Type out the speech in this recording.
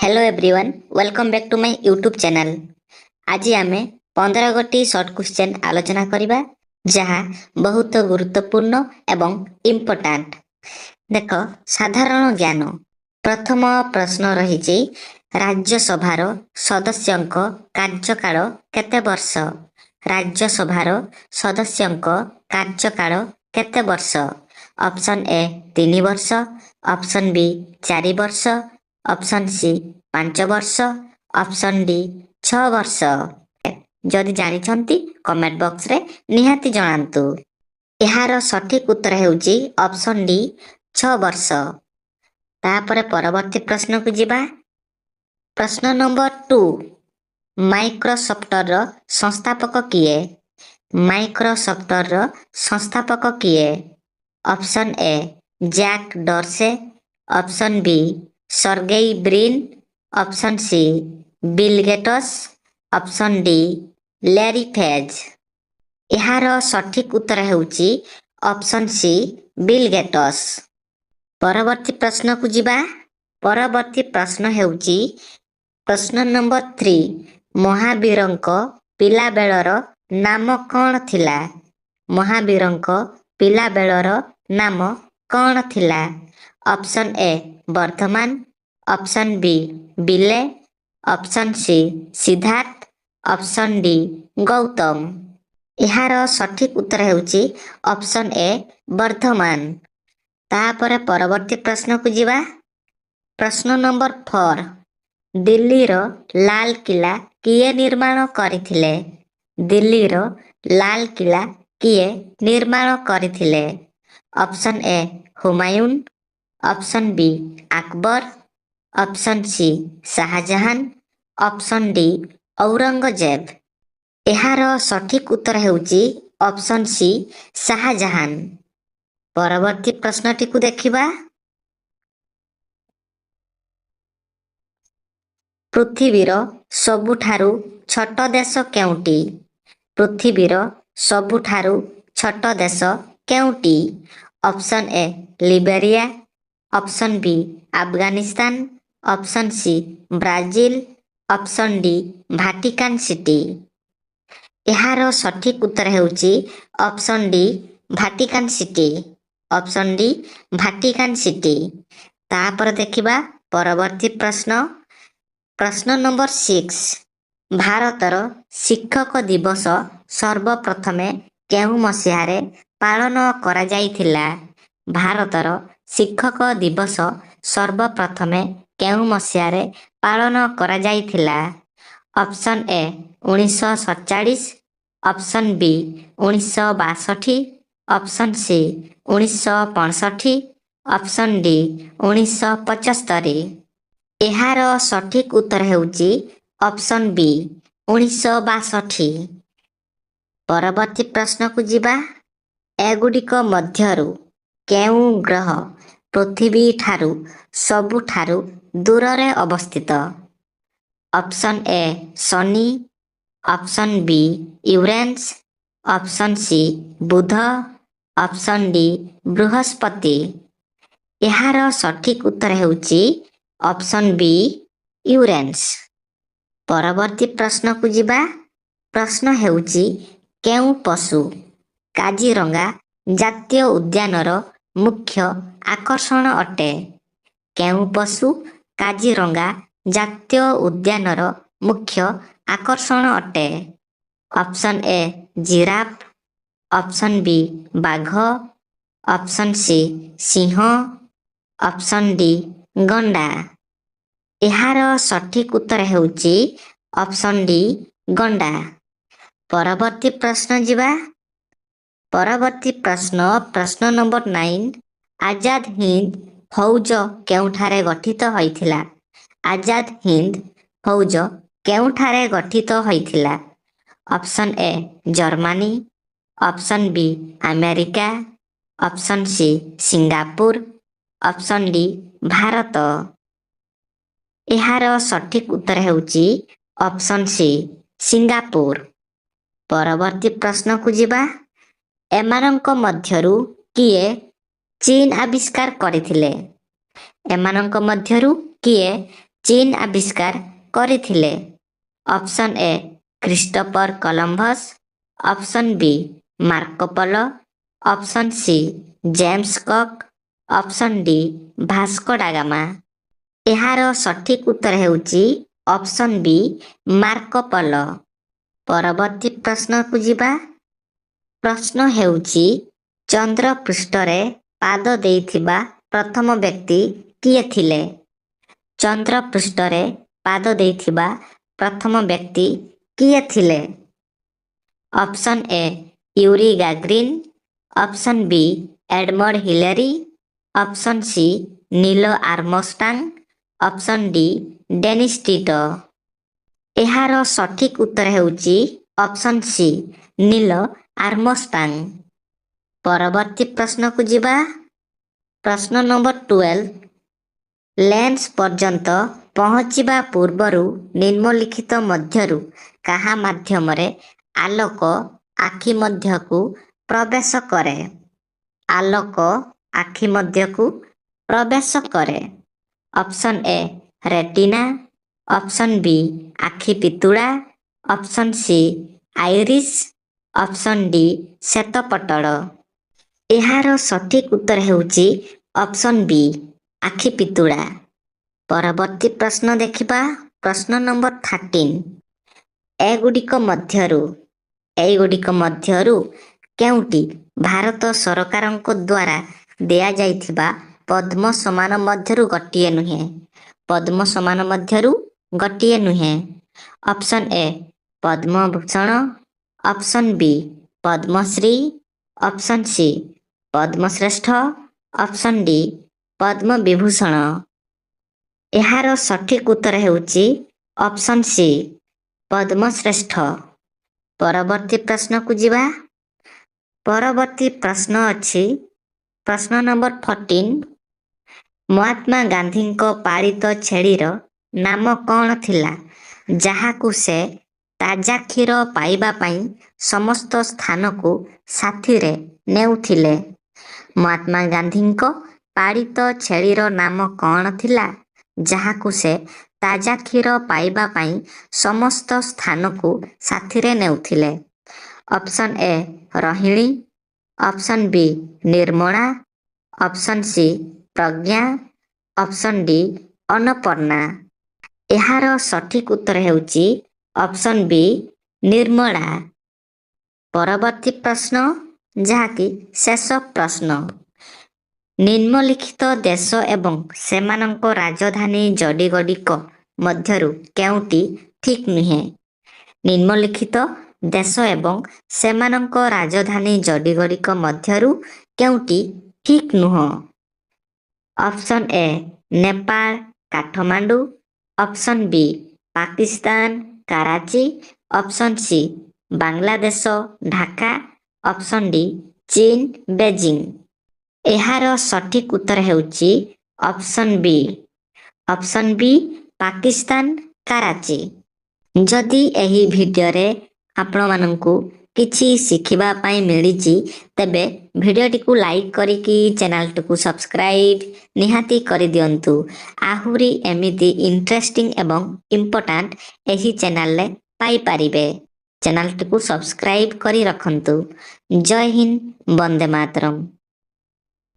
Hello everyone, welcome back to my YouTube channel. आज आम 15 गोटी सर्ट क्वेश्चन आलोचना करवा जहाँ बहुत गुरुत्वपूर्ण एवं इम्पोर्टाट। देख, साधारण ज्ञान प्रथम प्रश्न रही राज्यसभार सदस्यंक कार्यकाल केते वर्ष? राज्यसभार सदस्यंक कार्यकाल केते वर्ष? ऑप्शन ए 3 वर्ष, ऑप्शन बी 4 वर्ष, ऑप्शन सी 5 वर्ष, ऑप्शन डी 6 वर्ष। जदि जानिछंती कमेंट बॉक्स रे निहाती जणांतु। एहार सठिक उत्तर हेउची ऑप्शन डी 6 वर्ष। तापरे परवर्ती प्रश्न को जिबा। प्रश्न नंबर 2, माइक्रोसॉफ्टर संस्थापक किए? माइक्रोसॉफ्टर संस्थापक किए? Option A Jack Dorsey, option B Sergey Brin, option C Bill Gates, option D Larry Page. एहार सठिक उत्तर हेउची ऑप्शन सी बिल गेट्स। परवर्ती प्रश्न को जिबा। परवर्ती प्रश्न हेउची प्रश्न नंबर 3, महावीरंक पिला बेलर नाम कौन थिला? महावीरंक पिला बेलर नाम कौन थिला? Option A Vardhaman, option B बिले, option C Siddhartha, option D Gautam. एहार सठिक उत्तर हेउची ऑप्शन ए वर्धमान। तापरे परवर्ती प्रश्न को जिबा। प्रश्न नंबर 4, दिल्लीर लाल किला किए निर्माण करथिले? दिल्लीर लाल किला किए निर्माण करथिले? Option A Humayun, option B Akbar, option C Shahjahan, option D Aurangzeb. एहार सठिक उत्तर हेउची ऑप्शन सी शाहजहान। परवर्ती प्रश्नटी को देखिबा। पृथ्वीर सबुठारु छोट देश केउटी? पृथ्वीर सबुठारु छोट देश केउटी? Option A Liberia, option B Afghanistan, option C Brazil, option D Vatican City. एहार सठिक उत्तर हेउची option D Vatican City. Option D Vatican City. तापर देखिबा परवर्ती प्रश्न। प्रश्न नंबर 6, भारतर शिक्षक दिवस सर्वप्रथमे केउ मसीहारे पालन करा जाइथिला? भारतर शिक्षक दिवस सर्वप्रथमे केउ मसीहारे पालन करा जाइथिला? Option A 1947, option B 1962, option C 1965, option D 1975। एहार सठिक उत्तर हेउची ऑप्शन बी 1962। परवर्ती प्रश्न को जिबा। एगुडिक मध्यरु केउ ग्रह पृथ्वी ठारू सबुठारू दूररे अवस्थित? ऑप्शन ए शनि, option B Uranus, option C बुध, ऑप्शन डी बृहस्पति। एहार सठिक उत्तर हेउची ऑप्शन बी यूरेनस। परवर्ती प्रश्न को जिबा। प्रश्न हेउची केउ पशु काजीरंगा जातीय उद्यानर मुख्य आकर्षण अटे? केउ पशु काजीरंगा जातीय उद्यानर मुख्य आकर्षण अटे? Option A giraffe, option B बाघ, ऑप्शन सी सिंह, ऑप्शन डी गंडा। एहार सठिक उत्तर हेउची ऑप्शन डी गंडा। परवर्ती प्रश्न जिबा। परवर्ती प्रश्न प्रश्न नंबर 9, आजाद हिंद फौज केउठारे गठित होइथिला? आजाद हिंद फौज केउठारे गठित होइथिला? Option A Germany, option B America, option C Singapore, option D Bharat. एहार सठिक उत्तर हेउची ऑप्शन सी सिंगापुर। परवर्ती प्रश्न को जिबा। एमानंक मध्यरु किए चीन आविष्कार करथिले? एमानंक मध्यरु किए ଚୀନ ଆବିଷ୍କାର କରିଥିଲେ? Option A Christopher Columbus, option B Marco Polo, option C James Cook, option D Vasco da Gama. ଏହାର ସଠିକ ଉତ୍ତର ହେଉଛି ଅପସନ୍ ବି ମାର୍କୋପୋଲୋ। ପରବର୍ତ୍ତୀ ପ୍ରଶ୍ନକୁ ଯିବା। ପ୍ରଶ୍ନ ହେଉଛି ଚନ୍ଦ୍ର ପୃଷ୍ଠରେ ପାଦ ଦେଇଥିବା ପ୍ରଥମ ବ୍ୟକ୍ତି କିଏ ଥିଲେ? ଚନ୍ଦ୍ର ପୃଷ୍ଠରେ ପାଦ ଦେଇଥିବା ପ୍ରଥମ ବ୍ୟକ୍ତି କିଏ ଥିଲେ? Option A Yuri Gagarin, option B Edmund Hillary, option C Neil Armstrong, option D Dennis Tito. ଏହାର ସଠିକ ଉତ୍ତର ହେଉଛି ଅପସନ୍ ସି ନୀଲ ଆର୍ମଷ୍ଟ୍ରଙ୍ଗ। ପରବର୍ତ୍ତୀ ପ୍ରଶ୍ନକୁ ଯିବା। ପ୍ରଶ୍ନ ନମ୍ବର 12। ଲେନ୍ସ ପର୍ଯ୍ୟନ୍ତ ପହଞ୍ଚିବା ପୂର୍ବରୁ ନିମ୍ନଲିଖିତ ମଧ୍ୟରୁ କାହା ମାଧ୍ୟମରେ ଆଲୋକ ଆଖି ମଧ୍ୟକୁ ପ୍ରବେଶ କରେ? ଆଲୋକ ଆଖି ମଧ୍ୟକୁ ପ୍ରବେଶ କରେ। Option A retina, option B ଆଖି ପିତୁଳା, option C iris, option D ଶ୍ଵେତପଟଳ। ଏହାର ସଠିକ ଉତ୍ତର ହେଉଛି ଅପସନ୍ ବି ଆଖି ପିତୁଳା। ପରବର୍ତ୍ତୀ ପ୍ରଶ୍ନ ଦେଖିବା। ପ୍ରଶ୍ନ ନମ୍ବର 13। ଏଗୁଡ଼ିକ ମଧ୍ୟରୁ କେଉଁଟି ଭାରତ ସରକାରଙ୍କ ଦ୍ୱାରା ଦିଆଯାଇଥିବା ପଦ୍ମ ସମ୍ମାନ ମଧ୍ୟରୁ ଗୋଟିଏ ନୁହେଁ? ପଦ୍ମ ସମ୍ମାନ ମଧ୍ୟରୁ ଗୋଟିଏ ନୁହେଁ। Option A Padma Bhushan, option B Padma Shri, option C Padma Shreshtha, option D Padma Vibhushan. ଏହାର ସଠିକ ଉତ୍ତର ହେଉଛି ଅପସନ୍ ସି ପଦ୍ମଶ୍ରେଷ୍ଠ। ପରବର୍ତ୍ତୀ ପ୍ରଶ୍ନକୁ ଯିବା। ପରବର୍ତ୍ତୀ ପ୍ରଶ୍ନ ଅଛି ପ୍ରଶ୍ନ ନମ୍ବର 14। ମହାତ୍ମା ଗାନ୍ଧୀଙ୍କ ପାଳିତ ଛେଳିର ନାମ କ'ଣ ଥିଲା ଯାହାକୁ ସେ ତାଜା କ୍ଷୀର ପାଇବା ପାଇଁ ସମସ୍ତ ସ୍ଥାନକୁ ସାଥିରେ ନେଉଥିଲେ? ମହାତ୍ମା ଗାନ୍ଧୀଙ୍କ ପାଳିତ ଛେଳିର ନାମ କ'ଣ ଥିଲା ଯାହାକୁ ସେ ତାଜା କ୍ଷୀର ପାଇବା ପାଇଁ ସମସ୍ତ ସ୍ଥାନକୁ ସାଥିରେ ନେଉଥିଲେ? Option A Rohini, option B Nirmala, option C Pragya, option D Annapurna. ଏହାର ସଠିକ ଉତ୍ତର ହେଉଛି ଅପସନ୍ ବି ନିର୍ମଳା। ପରବର୍ତ୍ତୀ ପ୍ରଶ୍ନ, ଯାହାକି ଶେଷ ପ୍ରଶ୍ନ। ନିମ୍ନଲିଖିତ ଦେଶ ଏବଂ ସେମାନଙ୍କ ରାଜଧାନୀ ଯୋଡ଼ିଗୁଡ଼ିକ ମଧ୍ୟରୁ କେଉଁଟି ଠିକ୍ ନୁହେଁ? ନିମ୍ନଲିଖିତ ଦେଶ ଏବଂ ସେମାନଙ୍କ ରାଜଧାନୀ ଯୋଡ଼ିଗୁଡ଼ିକ ମଧ୍ୟରୁ କେଉଁଟି ଠିକ୍ ନୁହଁ? Option A Nepal Kathmandu, option B Pakistan Karachi, option C Bangladesh Dhaka, option D ଚୀନ ବେଜିଂ। ଏହାର ସଠିକ ଉତ୍ତର ହେଉଛି option B. Option B Pakistan Karachi. ଯଦି ଏହି ଭିଡ଼ିଓରେ ଆପଣମାନଙ୍କୁ କିଛି ଶିଖିବା ପାଇଁ ମିଳିଛି ତେବେ ଭିଡ଼ିଓଟିକୁ ଲାଇକ୍ କରିକି ଚ୍ୟାନେଲଟିକୁ ସବସ୍କ୍ରାଇବ୍ ନିହାତି କରିଦିଅନ୍ତୁ। ଆହୁରି ଏମିତି ଇଣ୍ଟରେଷ୍ଟିଂ ଏବଂ ଇମ୍ପୋର୍ଟାଣ୍ଟ ଏହି ଚ୍ୟାନେଲରେ ପାଇପାରିବେ। ଚ୍ୟାନେଲଟିକୁ ସବସ୍କ୍ରାଇବ୍ କରି ରଖନ୍ତୁ। ଜୟ ହିନ୍ଦ, ବନ୍ଦେ ମାତରମ୍।